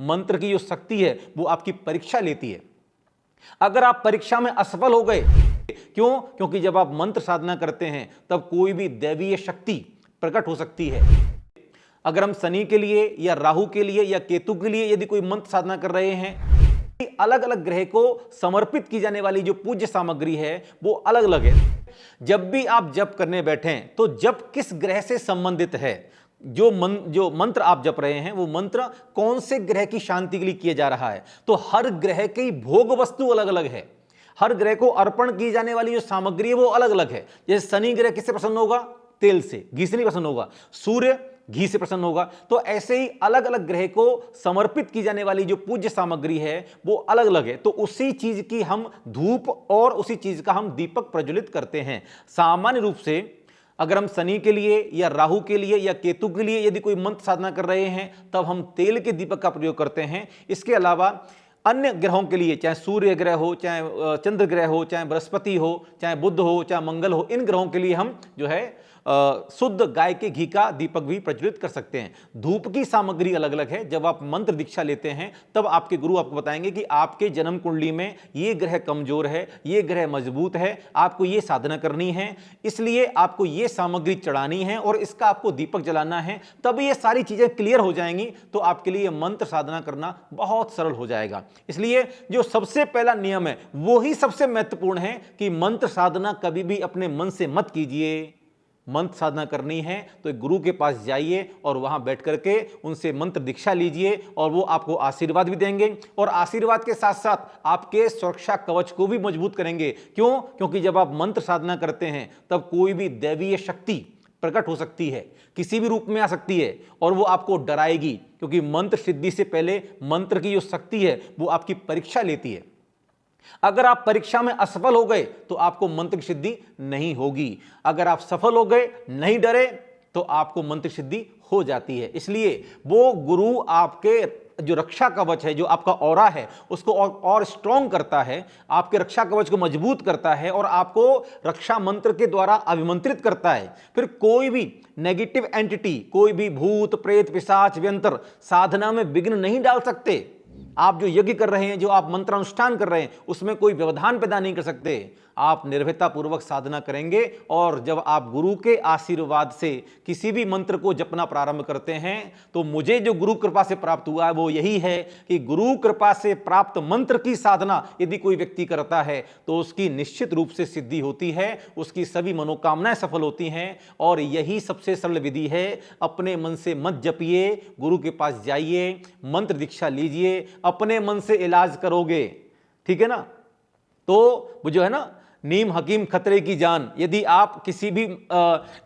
मंत्र की जो शक्ति है वो आपकी परीक्षा लेती है। अगर आप परीक्षा में असफल हो गए, क्यों? क्योंकि जब आप मंत्र साधना करते हैं तब कोई भी दैवीय शक्ति प्रकट हो सकती है। अगर हम शनि के लिए या राहु के लिए या केतु के लिए यदि कोई मंत्र साधना कर रहे हैं, अलग अलग ग्रह को समर्पित की जाने वाली जो पूज्य सामग्री है वो अलग अलग है। जब भी आप जप करने बैठें तो जप किस ग्रह से संबंधित है, जो मंत्र आप जप रहे हैं वो मंत्र कौन से ग्रह की शांति के लिए किया जा रहा है, तो हर ग्रह की भोग वस्तु अलग अलग है। हर ग्रह को अर्पण की जाने वाली जो सामग्री है वो अलग अलग है। जैसे शनि ग्रह किससे प्रसन्न होगा? तेल से, घी से नहीं प्रसन्न होगा। सूर्य घी से प्रसन्न होगा। तो ऐसे ही अलग अलग ग्रह को समर्पित की जाने वाली जो पूज्य सामग्री है वो अलग अलग है। तो उसी चीज की हम धूप और उसी चीज का हम दीपक प्रज्वलित करते हैं। सामान्य रूप से अगर हम शनि के लिए या राहु के लिए या केतु के लिए यदि कोई मंत्र साधना कर रहे हैं तब हम तेल के दीपक का प्रयोग करते हैं। इसके अलावा अन्य ग्रहों के लिए, चाहे सूर्य ग्रह हो, चाहे चंद्र ग्रह हो, चाहे बृहस्पति हो, चाहे बुध हो, चाहे मंगल हो, इन ग्रहों के लिए हम जो है शुद्ध गाय के घी का दीपक भी प्रज्वलित कर सकते हैं। धूप की सामग्री अलग अलग है। जब आप मंत्र दीक्षा लेते हैं तब आपके गुरु आपको बताएंगे कि आपके जन्म कुंडली में ये ग्रह कमजोर है, ये ग्रह मजबूत है, आपको ये साधना करनी है, इसलिए आपको ये सामग्री चढ़ानी है और इसका आपको दीपक जलाना है। तब ये सारी चीजें क्लियर हो जाएंगी तो आपके लिए मंत्र साधना करना बहुत सरल हो जाएगा। इसलिए जो सबसे पहला नियम है वो ही सबसे महत्वपूर्ण है कि मंत्र साधना कभी भी अपने मन से मत कीजिए। मंत्र साधना करनी है तो एक गुरु के पास जाइए और वहां बैठ करके उनसे मंत्र दीक्षा लीजिए और वो आपको आशीर्वाद भी देंगे और आशीर्वाद के साथ साथ आपके सुरक्षा कवच को भी मजबूत करेंगे। क्यों? क्योंकि जब आप मंत्र साधना करते हैं तब कोई भी दैवीय शक्ति प्रकट हो सकती है, किसी भी रूप में आ सकती है और वो आपको डराएगी, क्योंकि मंत्र सिद्धि से पहले मंत्र की जो शक्ति है वो आपकी परीक्षा लेती है। अगर आप परीक्षा में असफल हो गए तो आपको मंत्र की सिद्धि नहीं होगी। अगर आप सफल हो गए, नहीं डरे, तो आपको मंत्र सिद्धि हो जाती है। इसलिए वो गुरु आपके जो रक्षा कवच है, जो आपका ऑरा है, उसको और स्ट्रॉन्ग करता है, आपके रक्षा कवच को मजबूत करता है और आपको रक्षा मंत्र के द्वारा अभिमंत्रित करता है। फिर कोई भी नेगेटिव एंटिटी, कोई भी भूत प्रेत पिशाच व्यंतर साधना में विघ्न नहीं डाल सकते। आप जो यज्ञ कर रहे हैं, जो आप मंत्रानुष्ठान कर रहे हैं, उसमें कोई व्यवधान पैदा नहीं कर सकते। आप निर्भयता पूर्वक साधना करेंगे और जब आप गुरु के आशीर्वाद से किसी भी मंत्र को जपना प्रारंभ करते हैं तो मुझे जो गुरु कृपा से प्राप्त हुआ है वो यही है कि गुरु कृपा से प्राप्त मंत्र की साधना यदि कोई व्यक्ति करता है तो उसकी निश्चित रूप से सिद्धि होती है, उसकी सभी मनोकामनाएं सफल होती हैं। और यही सबसे सरल विधि है। अपने मन से मत जपिए, गुरु के पास जाइए, मंत्र दीक्षा लीजिए, अपने मन से इलाज करोगे, ठीक है ना। तो वो जो है ना, नीम हकीम खतरे की जान। यदि आप किसी भी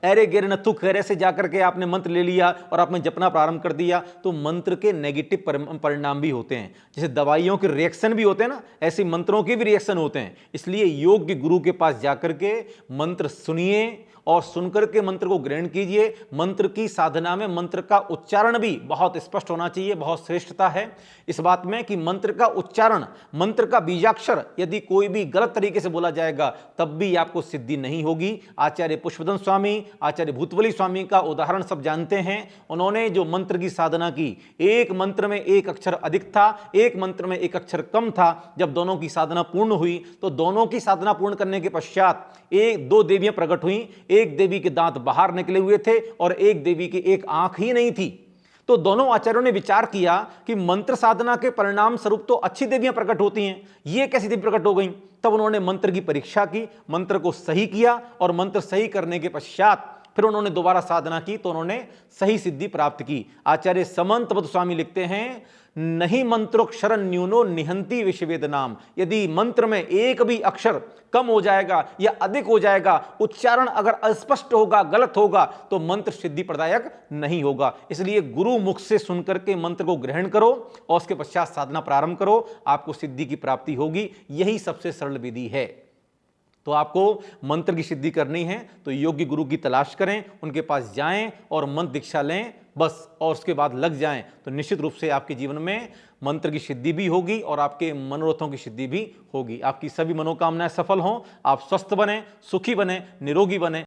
एरे गेरे नथु खैरे से जाकर के आपने मंत्र ले लिया और आपने जपना प्रारंभ कर दिया तो मंत्र के नेगेटिव परिणाम भी होते हैं। जैसे दवाइयों के रिएक्शन भी होते हैं ना, ऐसे मंत्रों के भी रिएक्शन होते हैं। इसलिए योग्य गुरु के पास जाकर के मंत्र सुनिए और सुनकर के मंत्र को ग्रहण कीजिए। मंत्र की साधना में मंत्र का उच्चारण भी बहुत स्पष्ट होना चाहिए। बहुत श्रेष्ठता है इस बात में कि मंत्र का उच्चारण, मंत्र का बीजाक्षर यदि कोई भी गलत तरीके से बोला जाएगा तब भी आपको सिद्धि नहीं होगी। आचार्य पुष्पदन स्वामी, आचार्य भूतवली स्वामी का उदाहरण सब जानते हैं। उन्होंने जो मंत्र की साधना की, एक मंत्र में एक अक्षर अधिक था, एक मंत्र में एक अक्षर कम था। जब दोनों की साधना पूर्ण हुई तो दोनों की साधना पूर्ण करने के पश्चात दो देवियां प्रकट हुई। एक देवी के दांत बाहर निकले हुए थे और एक देवी की एक आंख ही नहीं थी। तो दोनों आचार्यों ने विचार किया कि मंत्र साधना के परिणाम स्वरूप तो अच्छी देवियां प्रकट होती हैं, ये कैसी देवी प्रकट हो गई। तब उन्होंने मंत्र की परीक्षा की, मंत्र को सही किया और मंत्र सही करने के पश्चात फिर उन्होंने दोबारा साधना की तो उन्होंने सही सिद्धि प्राप्त की। आचार्य समंत स्वामी लिखते हैं, नहीं मंत्रोक्षर न्यूनो निहंती विषवेद नाम। यदि मंत्र में एक भी अक्षर कम हो जाएगा या अधिक हो जाएगा, उच्चारण अगर अस्पष्ट होगा, गलत होगा, तो मंत्र सिद्धि प्रदायक नहीं होगा। इसलिए गुरु मुख से सुनकर के मंत्र को ग्रहण करो और उसके पश्चात साधना प्रारंभ करो, आपको सिद्धि की प्राप्ति होगी। यही सबसे सरल विधि है। तो आपको मंत्र की सिद्धि करनी है तो योग्य गुरु की तलाश करें, उनके पास जाएं और मंत्र दीक्षा लें बस, और उसके बाद लग जाएं तो निश्चित रूप से आपके जीवन में मंत्र की सिद्धि भी होगी और आपके मनोरथों की सिद्धि भी होगी। आपकी सभी मनोकामनाएं सफल हों, आप स्वस्थ बने, सुखी बने, निरोगी बने।